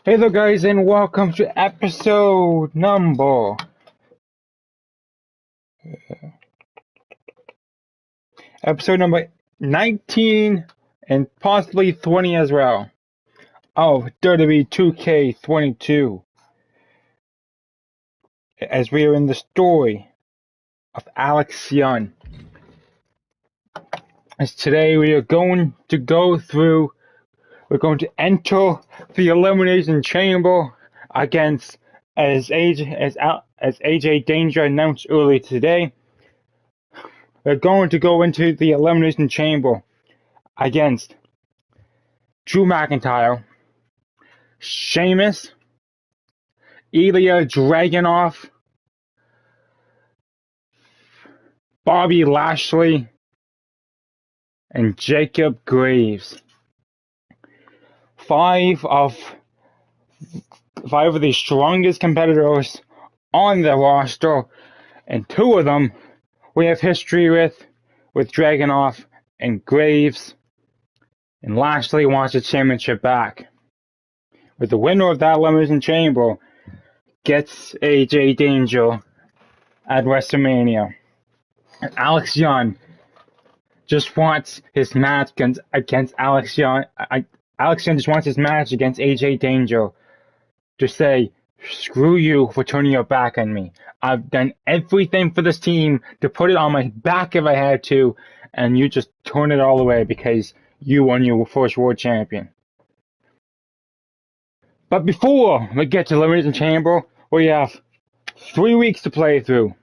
Hey there guys, and welcome to episode number 19 and possibly 20 as well of WWE 2K22, as we are in the story of Alex Young. As today we are going to enter the Elimination Chamber against, as AJ Danger announced earlier today, we're going to go into the Elimination Chamber against Drew McIntyre, Sheamus, Ilya Dragunov, Bobby Lashley, and Jacob Graves. Five of the strongest competitors on the roster, and two of them we have history with Dragunov and Graves, and Lashley wants the championship back. With the winner of that Elimination Chamber gets AJ Danger at WrestleMania. And Alex Young just wants his match against Alex Young. Alex Young just wants his match against AJ Danger to say, screw you for turning your back on me. I've done everything for this team to put it on my back if I had to, and you just turn it all away because you won your first world champion. But before we get to Elimination Chamber, we have 3 weeks to play through.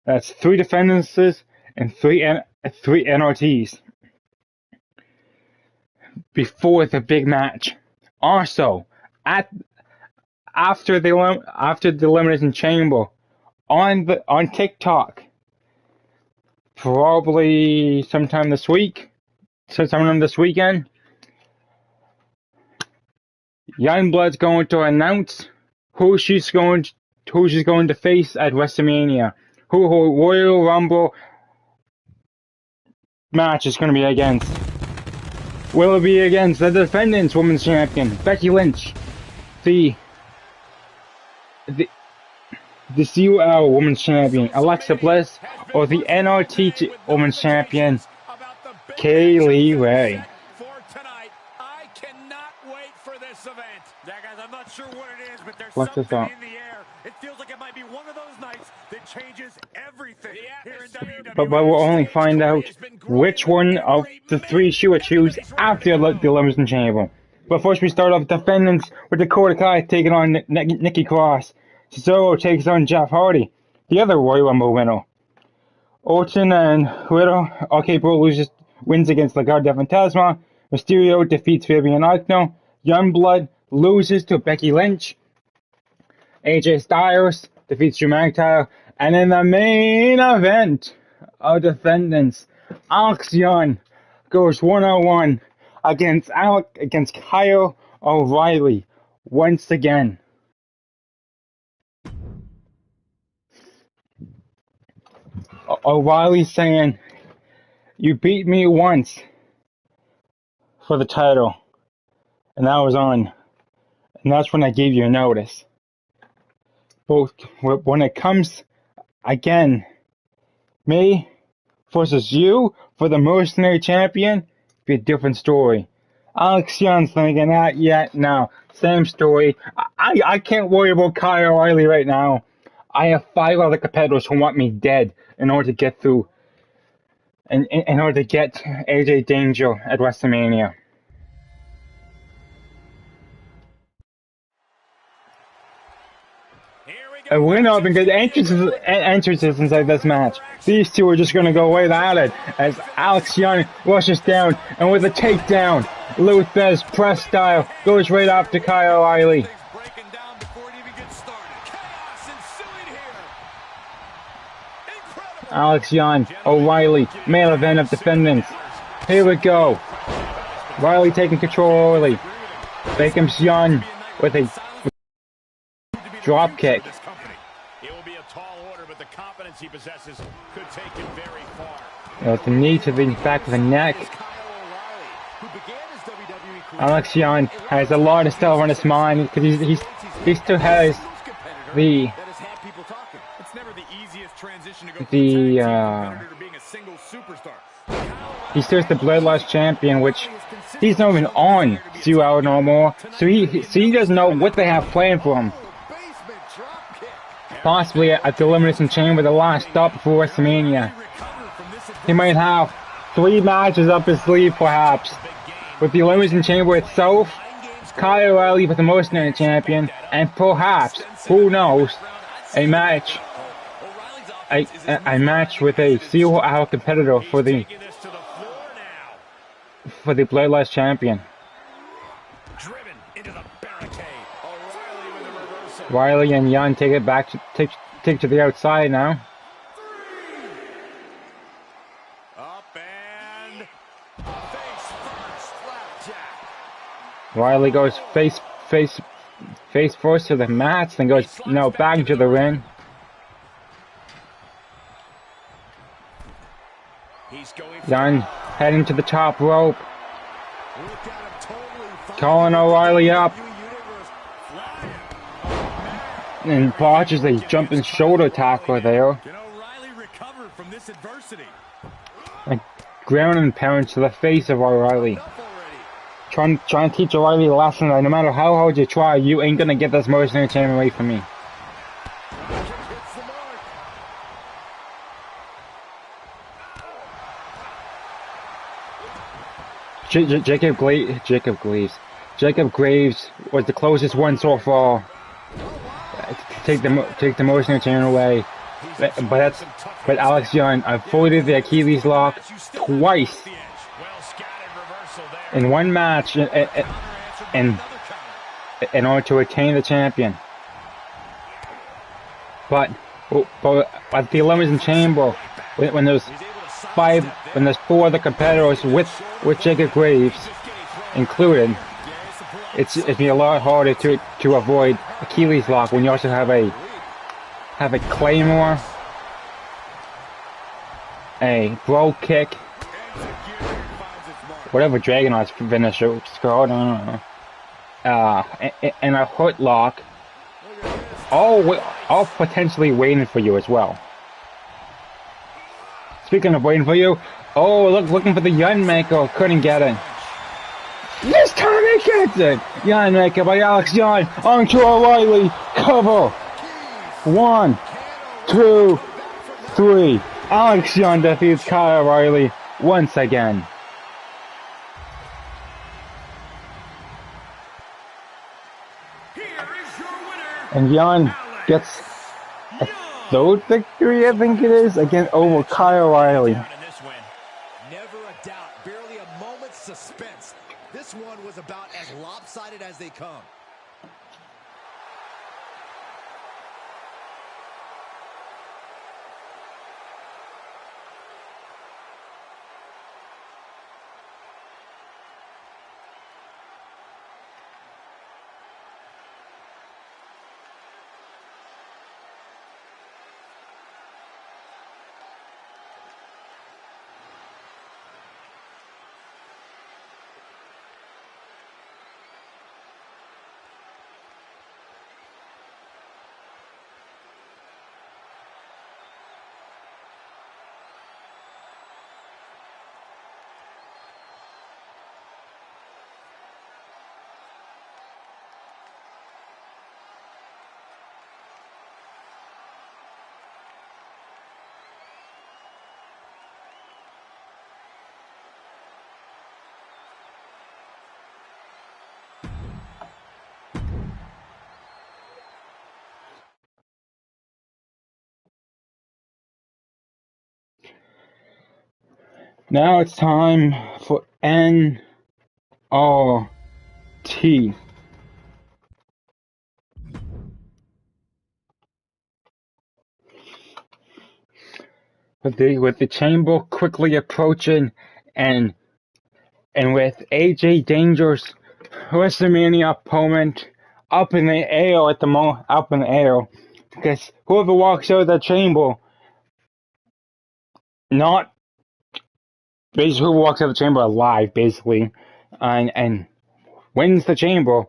That's 3 defendances and 3 NRTs before the big match. Also, after the Elimination Chamber, on TikTok, probably sometime this weekend, Youngblood's going to announce who she's going to face at WrestleMania, who her Royal Rumble match is going to be against. Will it be against the defendants women's champion Becky Lynch, the CUL women's champion Alexa Bliss, or the NRT women's champion Kaylee Ray? I'm not sure what it is, but there's something in the air. It feels like it might be one of those nights that changes everything here in WWE. But we'll only find out which one of the 3 she will choose after the Elimination Chamber. But first we start off defendants with Dakota Kai taking on Nikki Cross. Cesaro takes on Jeff Hardy, the other Royal Rumble winner. Orton and Riddle, RK Bro wins against Legado del Fantasma. Mysterio defeats Fabian Aichner. Youngblood loses to Becky Lynch. AJ Styles defeats Drew McIntyre. And in the main event of defendants, Alex Young goes 1-on-1 against Kyle O'Reilly once again. O'Reilly saying, "You beat me once for the title, and that was on, and that's when I gave you notice. But when it comes again, me versus you for the Mercenary Champion, be a different story." Alex Young's thinking that, no, same story. I can't worry about Kyle O'Reilly right now. I have 5 other competitors who want me dead in order to get through, in order to get AJ Danger at WrestleMania. And we're not even good entrances inside this match. These two are just going to go right at it as Alex Young rushes down, and with a takedown, Luthez press style goes right after Kyle O'Reilly. Alex Young, O'Reilly, main event of defendants. Here we go. O'Reilly taking control early. Becomes Young with a drop kick. It will be a tall order, but the confidence he possesses could take him very far. With the knee to the back of the neck. Kyle O'Reilly, who began his WWE Alex Young has a lot of stuff on his mind because he still has the he still has the Bloodlust champion, which he's not even on 2 Hour no more, so he doesn't know what they have planned for him. Possibly at the Elimination Chamber, the last stop before WrestleMania. He might have 3 matches up his sleeve, perhaps. With the Elimination Chamber itself, Kyle O'Reilly for the Most United Champion, and perhaps, who knows, a match with a 0 Hour competitor for the Bloodlust champion. Riley and Young take it back take to the outside now. Riley goes face first to the mats, then goes back into the ring. Young heading to the top rope. Calling O'Reilly up. And botches a jumping shoulder tackle there. A ground and pound to the face of O'Reilly. Trying to teach O'Reilly a lesson that no matter how hard you try, you ain't gonna get this Most United Champion away from me. Jacob Graves was the closest one so far to take the Most United Champion away, but Alex Young avoided the Achilles lock twice in one match in order to retain the champion. But at the Elimination Chamber, when there's 4 other competitors with Jacob Graves included, it's be a lot harder to avoid Achilles lock when you also have a Claymore, a Bro Kick, whatever Dragon Knight's finisher is called, I don't know, and a Hook Lock, all potentially waiting for you as well. Speaking of waiting for you, looking for the Yunmaker, couldn't get it. This time he gets it! Yunmaker by Alex Young onto O'Reilly, cover! 1, 2, 3. Alex Young defeats Kyle O'Reilly once again. And Young gets a 3rd victory, I think it is, again over Kyle O'Reilly. Never a doubt, barely a moment's suspense. This one was about as lopsided as they come. Now it's time for NRT. With the chamber quickly approaching, and with AJ Danger's WrestleMania opponent up in the air at the moment, up in the air, because whoever walks out of the chamber, who walks out of the chamber alive, basically, and wins the chamber,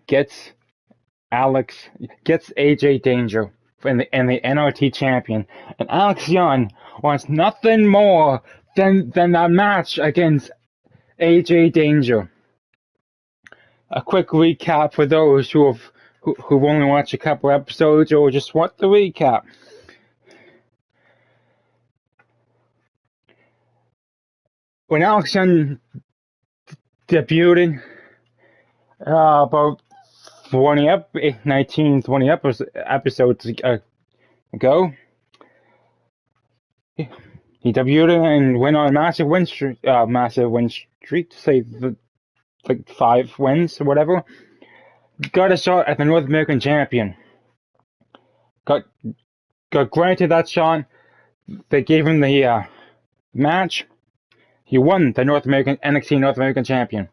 gets AJ Danger and the NRT champion. And Alex Young wants nothing more than that match against AJ Danger. A quick recap for those who've only watched a couple episodes or just want the recap. When Alex Young debuted about 20 episodes ago, he debuted and went on a massive win streak, to say like 5 wins or whatever. Got a shot at the North American champion. Got granted that shot. They gave him the match. He won the NXT North American champion.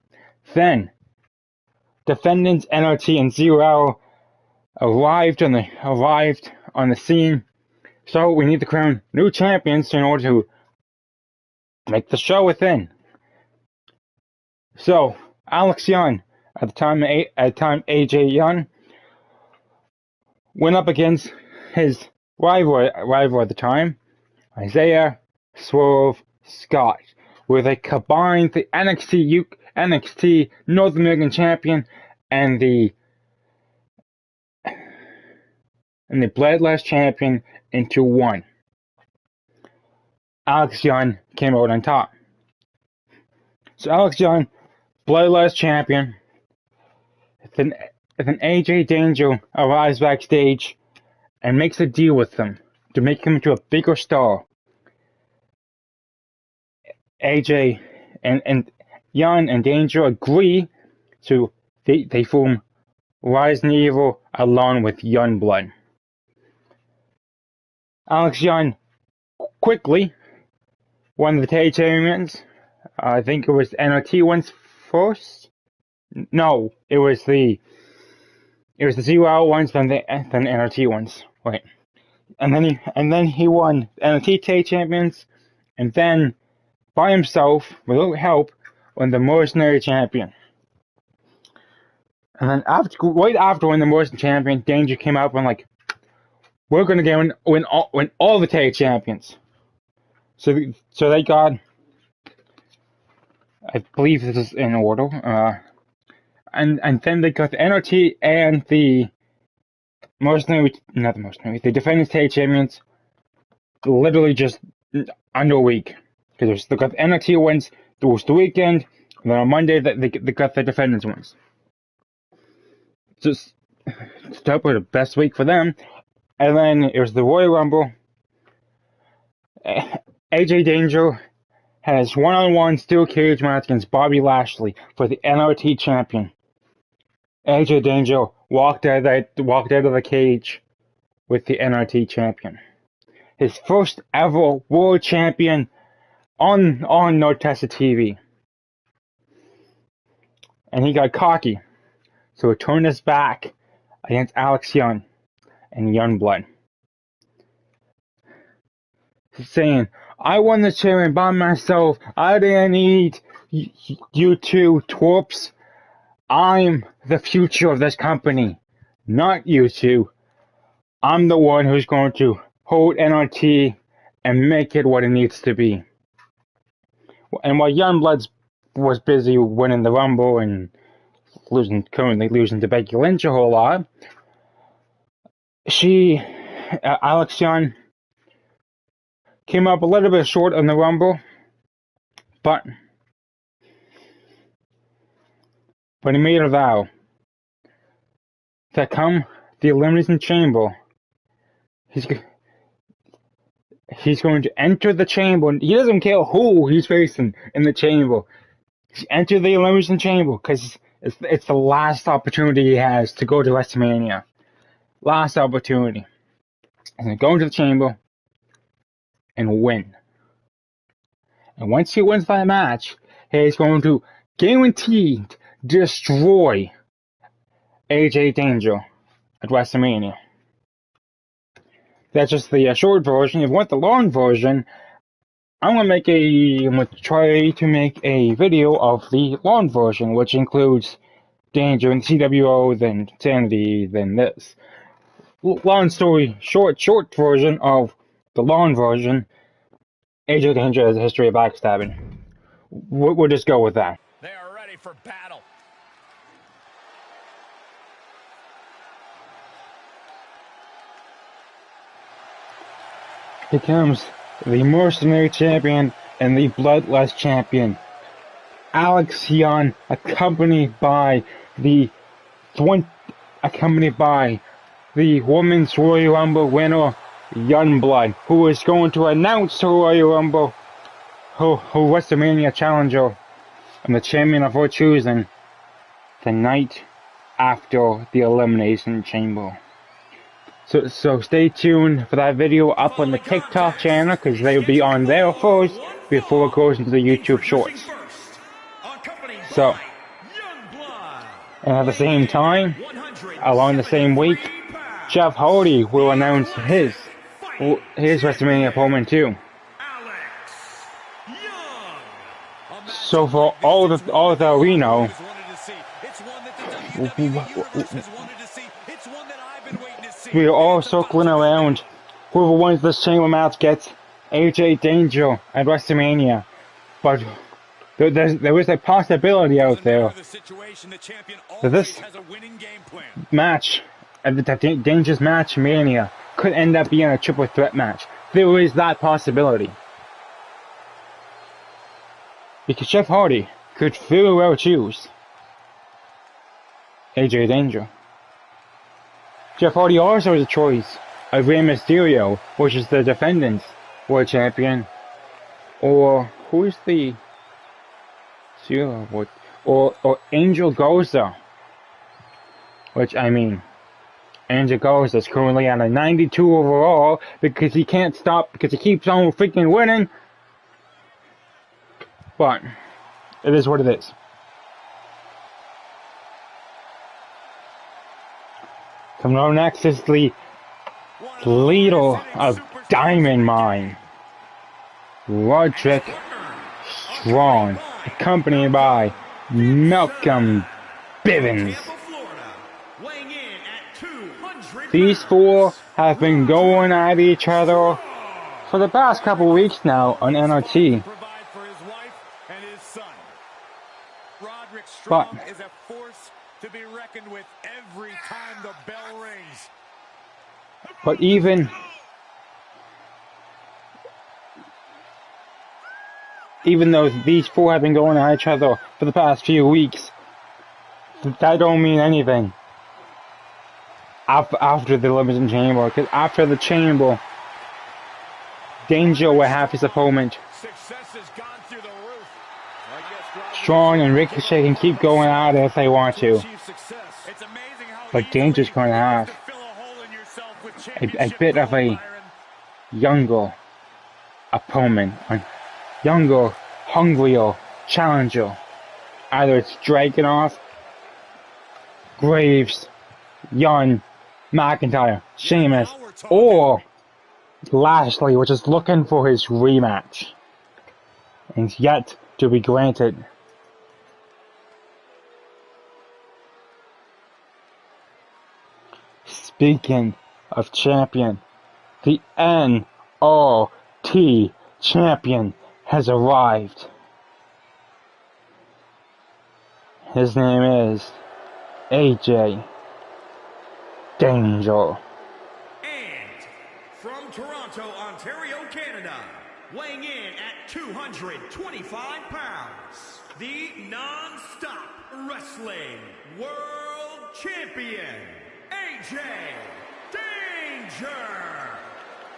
Then, defendants NRT and Zero arrived on the scene. So we need to crown new champions in order to make the show within. So Alex Young, at the time AJ Young, went up against his rival at the time, Isaiah Swerve Scott, where they combined the NXT North American champion and the Bloodless champion into one. Alex Young came out on top. So Alex Young, Bloodless champion. Then AJ Danger arrives backstage and makes a deal with them to make him into a bigger star. AJ and Young and Danger agree to they form Rise and Evil along with Youngblood. Alex Young quickly won the tag champions. I think it was NRT ones first. No, it was the Zero ones, then the NRT ones. Wait, and then he won NRT tag champions, and then by himself, without help, won the Mercenary champion. And then right after winning the Mercenary champion, Danger came out and like, we're gonna win all the tag champions. So they got, I believe this is in order. And then they got the NRT and the the Defenders Tag Champions, literally just under a week. Because they got the NRT wins, there was the weekend, and then on Monday they got the Defenders wins. Just start with the best week for them. And then it was the Royal Rumble. AJ Danger has one-on-one steel cage match against Bobby Lashley for the NRT champion. AJ Danger walked out of the cage with the NRT champion. His first ever world champion on Nortessa TV. And he got cocky. So he turned his back against Alex Young and Youngblood. Saying, I won the champion by myself. I didn't need you two twerps. I'm the future of this company, not you two. I'm the one who's going to hold NRT and make it what it needs to be. And while Youngblood was busy winning the Rumble and currently losing to Becky Lynch a whole lot, Alex Young came up a little bit short in the Rumble, but he made a vow that come the Elimination Chamber, he's going to enter the chamber. He doesn't care who he's facing in the chamber. He's enter the Elimination Chamber because it's the last opportunity he has to go to WrestleMania. Last opportunity. He's going to go into the chamber and win. And once he wins that match, he's going to guaranteed destroy AJ Danger at WrestleMania. That's just the short version. If you want the long version, I'm gonna try to make a video of the long version, which includes Danger and CWO, then Sanity, then this. Long story short version of the long version, AJ Danger has a history of backstabbing. We'll just go with that. They are ready for battle. Here comes the Mercenary Champion and the Bloodlust Champion, Alex Young, accompanied by the Women's Royal Rumble winner, Youngblood, who is going to announce her Royal Rumble, her WrestleMania challenger, and the champion of her choosing, the night after the Elimination Chamber. So stay tuned for that video up on the TikTok channel, because they will be on there first before it goes into the YouTube Shorts. So, and at the same time, along the same week, Jeff Hardy will announce his WrestleMania opponent too. So for all that we know, we are all circling around whoever wins this chamber match gets AJ Danger at WrestleMania. But there is a possibility out there that this match, the Dangerous Match Mania, could end up being a triple threat match. There is that possibility. Because Jeff Hardy could very well choose AJ Danger. Jeff Hardy also has a choice of Rey Mysterio, which is the defendant's world champion, or who's the or Angel Garza, which Angel Garza is currently on a 92 overall because he can't stop, because he keeps on freaking winning. But it is what it is. Coming on next is the leader of Diamond Mine, Roderick Strong, accompanied by Malcolm Bivens. These four have been going at each other for the past couple weeks now on NRT. But is a force to be reckoned with every time the bell rings. But even though these four have been going at each other for the past few weeks, that don't mean anything after the Elimination Chamber, because after the Chamber, Danger will have his opponent. Success has gone through the roof. Strong and Ricochet can keep going at it if they want to, but Danger's going to have a bit of a younger opponent, a younger, hungrier challenger. Either it's Dragunov, Graves, Young, McIntyre, Sheamus, or Lashley, which is looking for his rematch and yet to be granted. Speaking of champion, the NRT champion has arrived. His name is AJ Danger. And from Toronto, Ontario, Canada, weighing in at 225 pounds, the non-stop wrestling world champion, AJ Danger.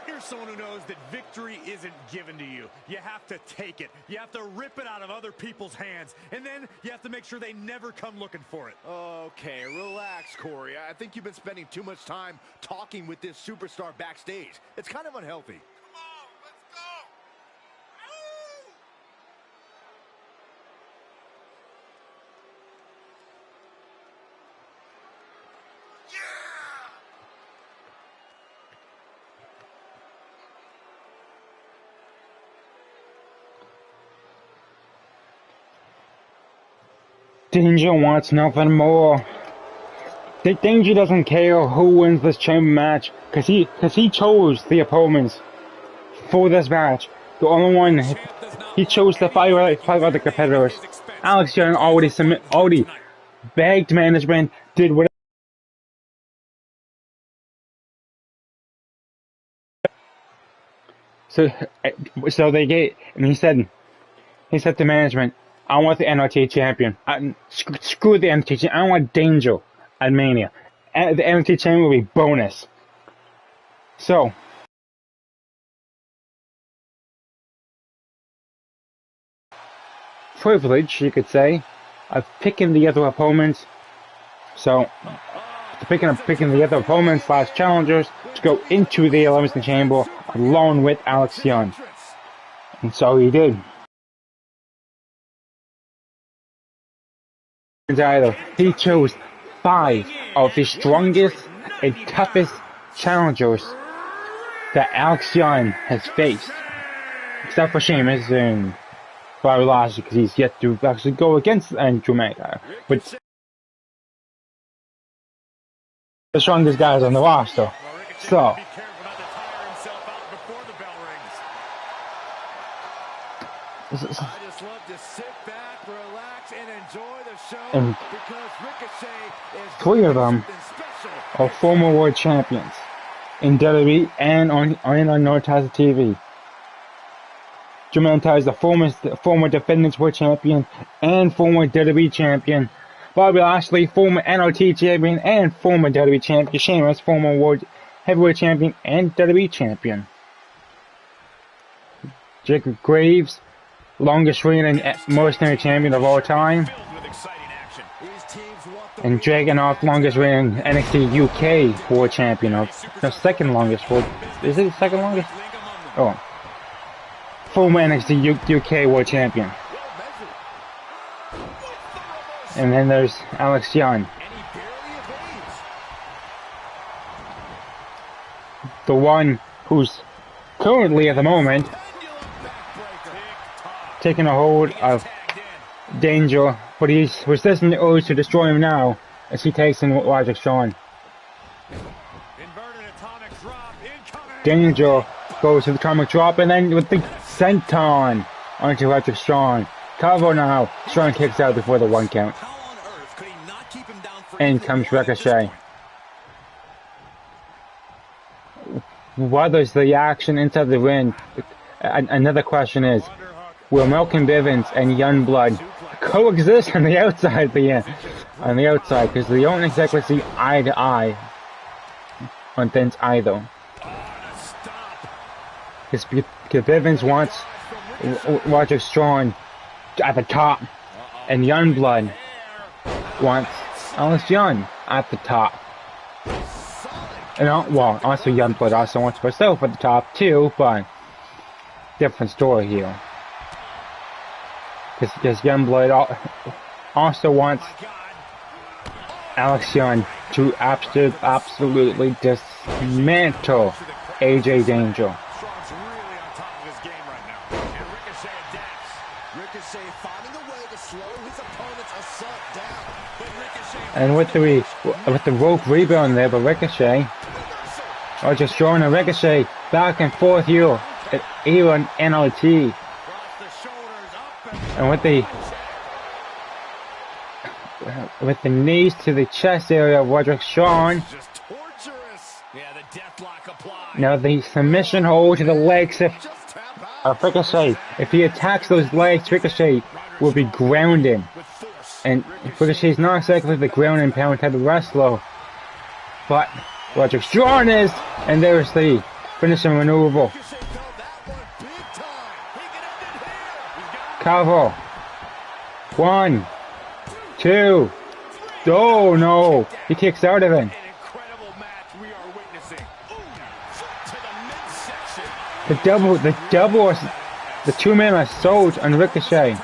Here's someone who knows that victory isn't given to you. You have to take it. You have to rip it out of other people's hands. And then you have to make sure they never come looking for it. Okay, relax, Corey. I think you've been spending too much time talking with this superstar backstage. It's kind of unhealthy. Come on, let's go. Ow! Yeah! Danger wants nothing more. Danger doesn't care who wins this chamber match, cause he chose the opponents for this match. The only one he chose the five other competitors. Alex Young already begged management, did whatever. So they gave, and he said to management, I want the NRT champion. Screw the NRT champion. I want Danger at Mania. And the NRT champion will be bonus. So, privilege, you could say, of picking the other opponents. So, picking the other opponents / challengers to go into the Elimination Chamber along with Alex Young. And so he did. Either he chose 5 of the strongest and toughest challengers that Alex Young has faced, except for Sheamus and Bobby Lashley, because he's yet to actually go against Andrew McIntyre. But the strongest guys on the roster. So, I just love to sit back, relax, and enjoy the show and because Ricochet is 3 of them are former world champions in WWE and on North TV. Drew McIntyre is the former Defendants World Champion and former WWE Champion. Bobby Lashley, former NRT Champion and former WWE Champion. Sheamus, former World Heavyweight Champion and WWE Champion. Jacob Graves, longest reigning mercenary champion of all time. And Dragunov, longest reigning NXT UK World Champion the second longest world. Is it the second longest? Oh. Former NXT UK World Champion. And then there's Alex Young. The one who's currently at the moment taking a hold of Danger, but he's resisting the urge to destroy him now as he takes in Roderick Strong. Danger goes to the atomic drop and then with the senton onto Roderick Strong. Cover now. Strong kicks out before the 1 count. In comes Ricochet. What is the action inside the ring? Another question is, will Malcolm Bivens and Youngblood coexist on the outside? On the outside, because they don't exactly see eye to eye on things either. Because Bivens wants Roger Strong at the top, and Youngblood wants Alex Young at the top. And also Youngblood also wants herself at the top too, but different story here. Because Youngblood also wants Alex Young to absolutely dismantle AJ Danger. And with the rope rebound there by Ricochet, just throwing a Ricochet back and forth here at even NRT. And with the knees to the chest area of Roderick Strong. Now the submission hold to the legs of Ricochet. If he attacks those legs, Ricochet will be grounded. And Ricochet's not exactly the ground and pound type of wrestler. But Roderick Strong is, and there's the finishing maneuver. Cover. 1, 2. Oh no! He kicks out of it. The 2-man assault on Ricochet.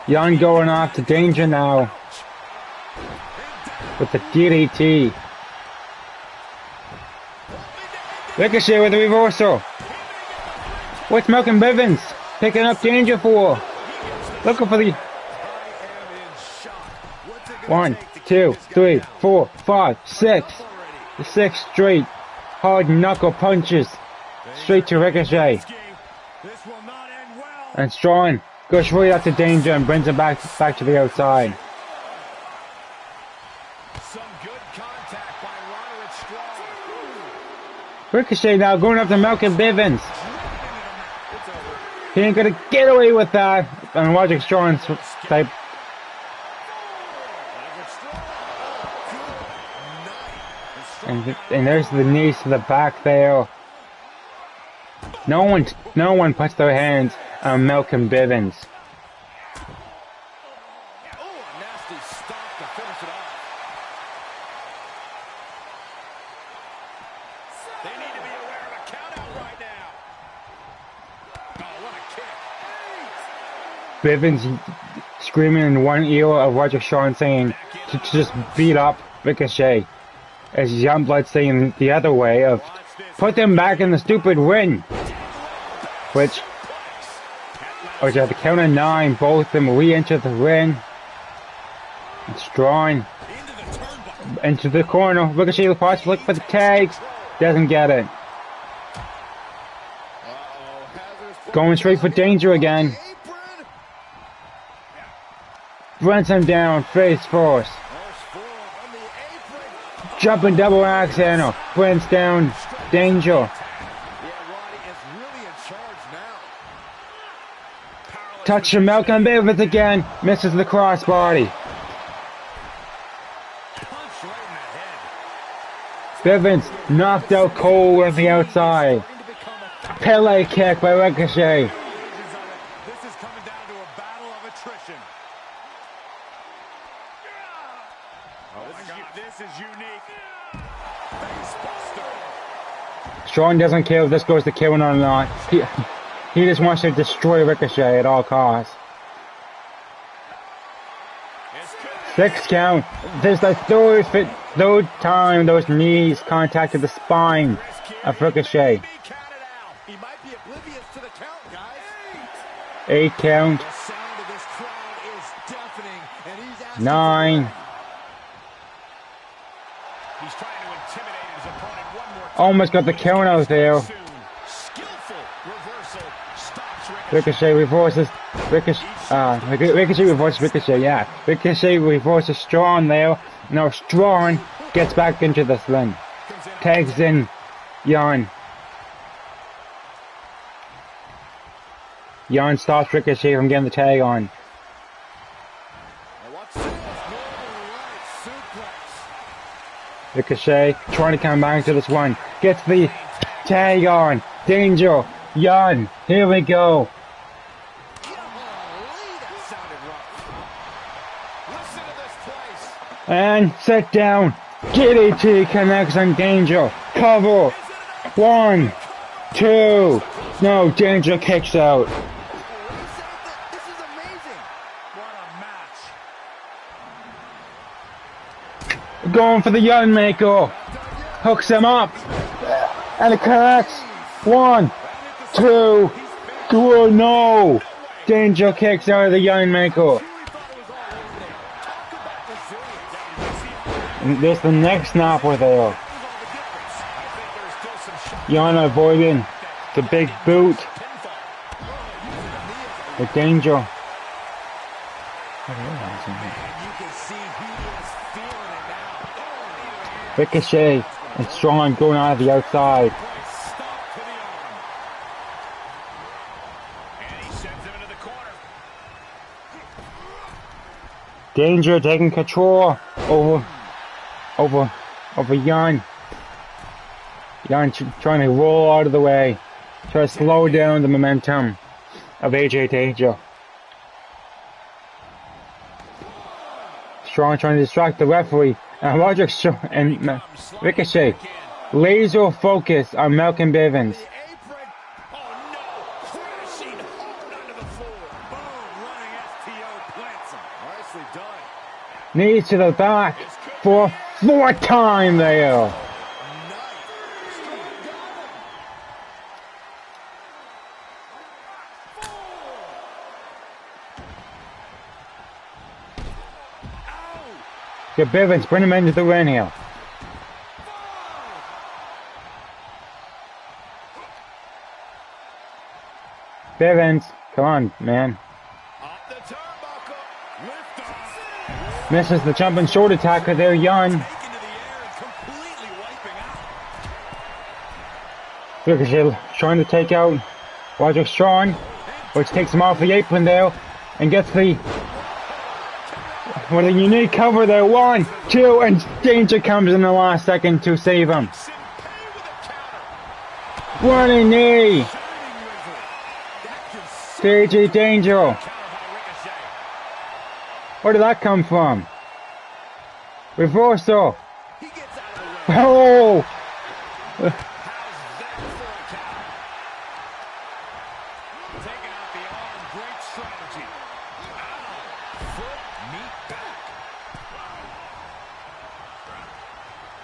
Young going off to Danger now with the DDT. Ricochet with the reversal. What's Malcolm Bivens? Picking up danger for. Looking for the. 1, 2, 3, 4, 5, 6. The 6 straight hard knuckle punches straight to Ricochet. And Strong goes straight up to Danger and brings him back to the outside. Some good contact by Roderick Strong. Ricochet now going up to Malcolm Bivens. He ain't gonna get away with that. And Roderick Strong's type. And there's the knees to the back there. No one puts their hands on Malcolm Bivens. Oh, a nasty stop to finish it off. They need to be aware of a countout right now. Oh, what a kick. Bivens screaming in one ear of Roderick Strong saying to just beat up Ricochet. As Youngblood saying the other way of put them back in the stupid ring. Which, at the count of 9, both of them re-enter the ring. And Strong into the corner. Ricochet tries to look for the tags. Doesn't get it. Going straight for Danger again. Runs him down face first. Jumping double axe handle. Brings down Danger. Touch to Malcolm Bivens again. Misses the crossbody. Bivens knocked out cold on the outside. Pele kick by Ricochet. This is coming down to a battle of attrition. Oh my God, this is unique. Facebuster. Strong doesn't care if this goes to killing or not. He just wants to destroy Ricochet at all costs. 6 count. This is the third time those knees contacted the spine of Ricochet. He might be oblivious to the count, guys. 8 count. The sound of this crowd is deafening, and he's asking 9. He's trying to intimidate his opponent one more time. Almost got the count out there. Skillful reversal stops Ricochet reverses. Ricochet reverses Ricochet, yeah. Ricochet reverses Strong there. Now Strong gets back into the sling. Tags in Jan. Jan stops Ricochet from getting the tag on. Ricochet trying to come back to this one. Gets the tag on. Danger. Jan. Here we go. And sit down. DDT connects on Danger. Cover. 1, 2. No, Danger kicks out. This is amazing. What a match. Going for the Yunmaker. Hooks him up. And it connects. 1, 2. Oh no. Danger kicks out of the Yunmaker. And there's the next snapper there. Jan avoiding the big boot. The Danger. Ricochet and Strong going out of the outside. Danger taking control over Jan. Jan trying to roll out of the way. Try to slow down the momentum of AJ Danger. Strong trying to distract the referee. And Roderick and Ricochet laser focus on Malcolm Bivens. Knees to the back for a 4th time there. Get Bivens, bring him into the ring here. Bivens, come on, man. Up the turnbuckle. Lift off. Misses the jumping short attack because they're young. Taken to the air and completely wiping out. Ricochet trying to take out Roderick Strong, which takes him off the apron there and gets the with a unique cover there. 1, 2, and Danger comes in the last second to save him. Running knee. CG Danger. Where did that come from? Reversal. Oh!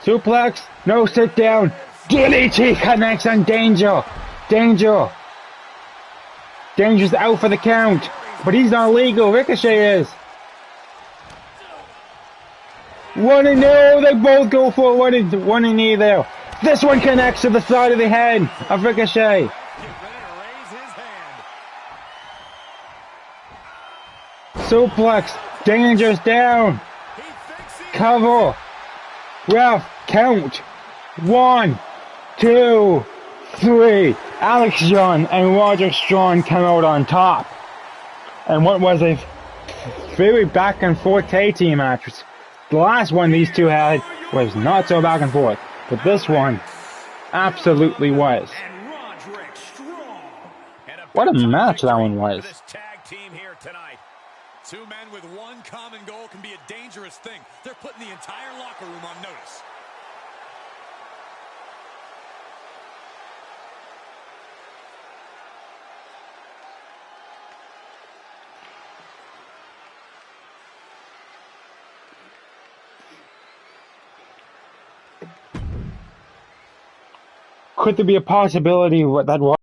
Suplex, no sit down. DDT connects on Danger. Danger's out for the count, but he's not legal. Ricochet is. 1 and 0. They both go for one and knee there. This one connects to the side of the head of Ricochet. Suplex. Danger's down. Cover. Ref, count. 1, 2, 3. Alex John and Roger Strong come out on top. And what was a very back and forth tag team match. The last one these two had was not so back and forth, but this one absolutely was. What a match that one was. Two men with one common goal can be a dangerous thing. They're putting the entire locker room on notice. Could there be a possibility that